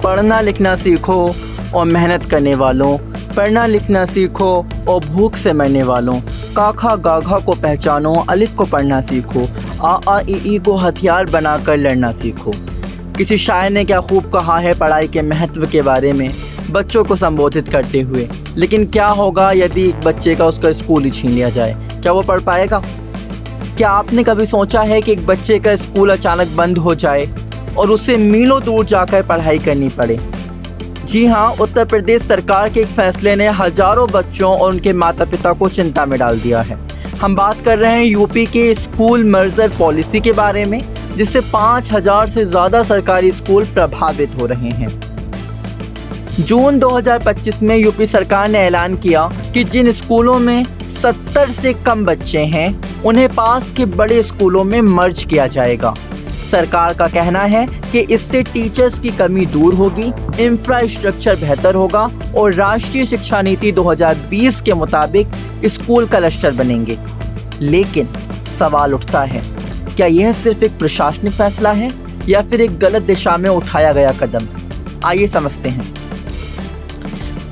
पढ़ना लिखना सीखो और मेहनत करने वालों, पढ़ना लिखना सीखो और भूख से मरने वालों, काखा गाघा को पहचानो, अलिफ को पढ़ना सीखो, आ ई ई को हथियार बनाकर लड़ना सीखो। किसी शायर ने क्या खूब कहा है पढ़ाई के महत्व के बारे में बच्चों को संबोधित करते हुए, लेकिन क्या होगा यदि एक बच्चे का उसका स्कूल ही छीन लिया जाए? क्या वो पढ़ पाएगा? क्या आपने कभी सोचा है कि एक बच्चे का स्कूल अचानक बंद हो जाए और उसे मीलों दूर जाकर पढ़ाई करनी पड़े? जी हाँ, उत्तर प्रदेश सरकार के एक फैसले ने हजारों बच्चों और उनके माता पिता को चिंता में डाल दिया है। हम बात कर रहे हैं यूपी के स्कूल मर्जर पॉलिसी के बारे में, जिससे 5000 से ज़्यादा सरकारी स्कूल प्रभावित हो रहे हैं। जून 2025 में यूपी सरकार ने ऐलान किया कि जिन स्कूलों में 70 से कम बच्चे हैं उन्हें पास के बड़े स्कूलों में मर्ज किया जाएगा। सरकार का कहना है कि इससे टीचर्स की कमी दूर होगी, इंफ्रास्ट्रक्चर बेहतर होगा और राष्ट्रीय शिक्षा नीति 2020 के मुताबिक स्कूल क्लस्टर बनेंगे। लेकिन सवाल उठता है, क्या यह सिर्फ एक प्रशासनिक फैसला है या फिर एक गलत दिशा में उठाया गया कदम? आइए समझते हैं।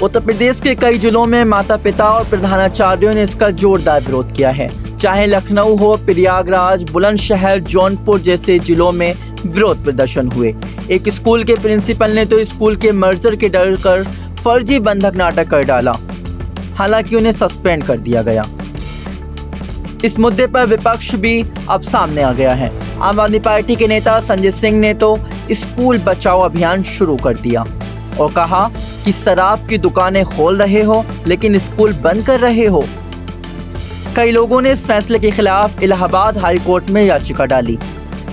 उत्तर प्रदेश के कई जिलों में माता पिता और प्रधानाचार्यों ने इसका जोरदार विरोध किया है। चाहे लखनऊ हो, प्रयागराज, बुलंदशहर, जौनपुर जैसे जिलों में विरोध प्रदर्शन हुए। एक स्कूल के प्रिंसिपल ने तो स्कूल के मर्जर के डर कर फर्जी बंधक नाटक कर डाला, हालांकि उन्हें सस्पेंड कर दिया गया। इस मुद्दे पर विपक्ष भी अब सामने आ गया है। आम आदमी पार्टी के नेता संजय सिंह ने तो स्कूल बचाओ अभियान शुरू कर दिया और कहा कि शराब की दुकानें खोल रहे हो लेकिन स्कूल बंद कर रहे हो। कई लोगों ने इस फैसले के खिलाफ इलाहाबाद हाई कोर्ट में याचिका डाली,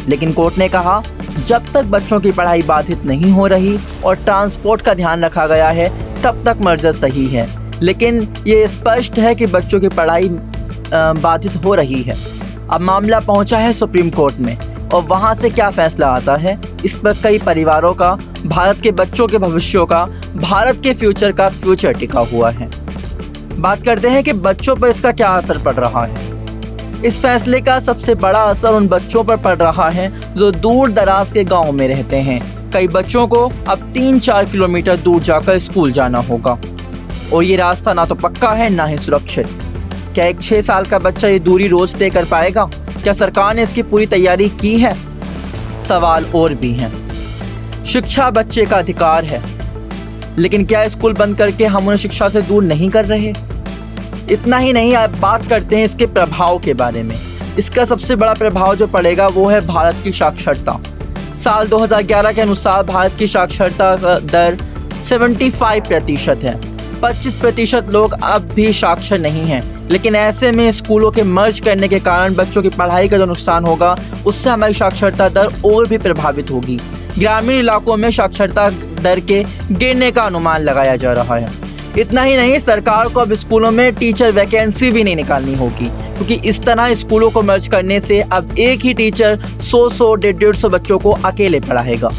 लेकिन कोर्ट ने कहा जब तक बच्चों की पढ़ाई बाधित नहीं हो रही और ट्रांसपोर्ट का ध्यान रखा गया है तब तक मर्जर सही है। लेकिन ये स्पष्ट है कि बच्चों की पढ़ाई बाधित हो रही है। अब मामला पहुंचा है सुप्रीम कोर्ट में और वहां से क्या फैसला आता है, इस पर कई परिवारों का, भारत के बच्चों के भविष्यों का, भारत के फ्यूचर का फ्यूचर टिका हुआ है। बात करते हैं कि बच्चों पर इसका क्या असर पड़ रहा है। इस फैसले का सबसे बड़ा असर उन बच्चों पर पड़ रहा है जो दूर दराज के गाँव में रहते हैं। कई बच्चों को अब 3-4 किलोमीटर दूर जाकर स्कूल जाना होगा और ये रास्ता ना तो पक्का है ना ही सुरक्षित। क्या एक 6 साल का बच्चा ये दूरी रोज तय कर पाएगा? क्या सरकार ने इसकी पूरी तैयारी की है? सवाल और भी हैं। शिक्षा बच्चे का अधिकार है, लेकिन क्या स्कूल बंद करके हम उन्हें शिक्षा से दूर नहीं कर रहे? इतना ही नहीं, आप बात करते हैं इसके प्रभाव के बारे में। इसका सबसे बड़ा प्रभाव जो पड़ेगा वो है भारत की साक्षरता। साल 2011 के अनुसार भारत की साक्षरता दर 75% है। 25% लोग अब भी साक्षर नहीं हैं। लेकिन ऐसे में स्कूलों के मर्ज करने के कारण बच्चों की पढ़ाई का जो नुकसान होगा उससे हमारी साक्षरता दर और भी प्रभावित होगी। ग्रामीण इलाकों में साक्षरता दर के गिरने का अनुमान लगाया जा रहा है। इतना ही नहीं, सरकार को अब स्कूलों में टीचर वैकेंसी भी नहीं निकालनी होगी, क्योंकि इस तरह स्कूलों को मर्ज करने से अब एक ही टीचर 100-150 बच्चों को अकेले पढ़ाएगा।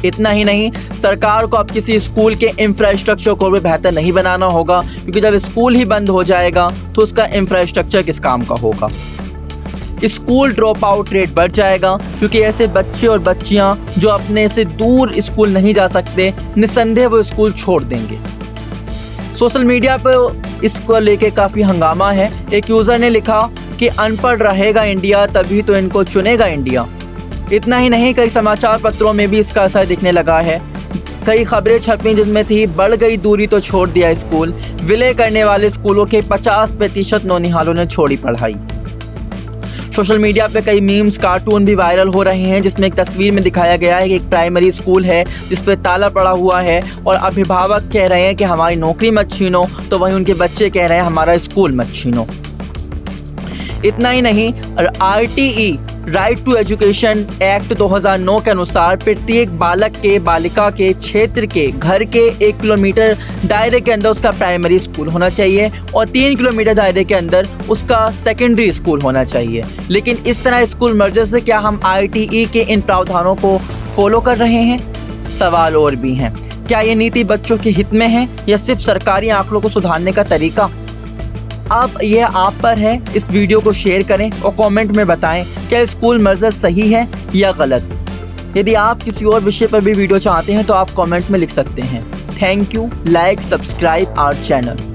इतना ही नहीं, सरकार को अब किसी स्कूल के इंफ्रास्ट्रक्चर को भी बेहतर नहीं बनाना होगा, क्योंकि जब स्कूल ही बंद हो जाएगा तो उसका इंफ्रास्ट्रक्चर किस काम का होगा। स्कूल ड्रॉप आउट रेट बढ़ जाएगा, क्योंकि ऐसे बच्चे और बच्चियां जो अपने से दूर स्कूल नहीं जा सकते, निस्संदेह वो स्कूल छोड़ देंगे। सोशल मीडिया पर इसको लेके काफ़ी हंगामा है। एक यूज़र ने लिखा कि अनपढ़ रहेगा इंडिया तभी तो इनको चुनेगा इंडिया। इतना ही नहीं, कई समाचार पत्रों में भी इसका असर दिखने लगा है। कई खबरें छपी जिसमें थी बढ़ गई दूरी तो छोड़ दिया स्कूल, विलय करने वाले स्कूलों के 50% नौनिहालों ने छोड़ी पढ़ाई। सोशल मीडिया पे कई मीम्स, कार्टून भी वायरल हो रहे हैं, जिसमें एक तस्वीर में दिखाया गया है कि एक प्राइमरी स्कूल है जिस पे ताला पड़ा हुआ है और अभिभावक कह रहे हैं कि हमारी नौकरी मत छीनो, तो वहीं उनके बच्चे कह रहे हैं हमारा स्कूल मत छीनो। इतना ही नहीं, RTE right to education act 2009 के अनुसार प्रत्येक बालक के, बालिका के, क्षेत्र के, घर के 1 किलोमीटर दायरे के अंदर उसका प्राइमरी स्कूल होना चाहिए और 3 किलोमीटर दायरे के अंदर उसका सेकेंडरी स्कूल होना चाहिए। लेकिन इस तरह स्कूल मर्जर से क्या हम RTE के इन प्रावधानों को फॉलो कर रहे हैं? सवाल और भी हैं। क्या ये नीति बच्चों के हित में है या सिर्फ सरकारी आंकड़ों को सुधारने का तरीका? अब यह आप पर है। इस वीडियो को शेयर करें और कमेंट में बताएं क्या स्कूल मर्जर सही है या गलत। यदि आप किसी और विषय पर भी वीडियो चाहते हैं तो आप कमेंट में लिख सकते हैं। Thank you, like, subscribe our channel.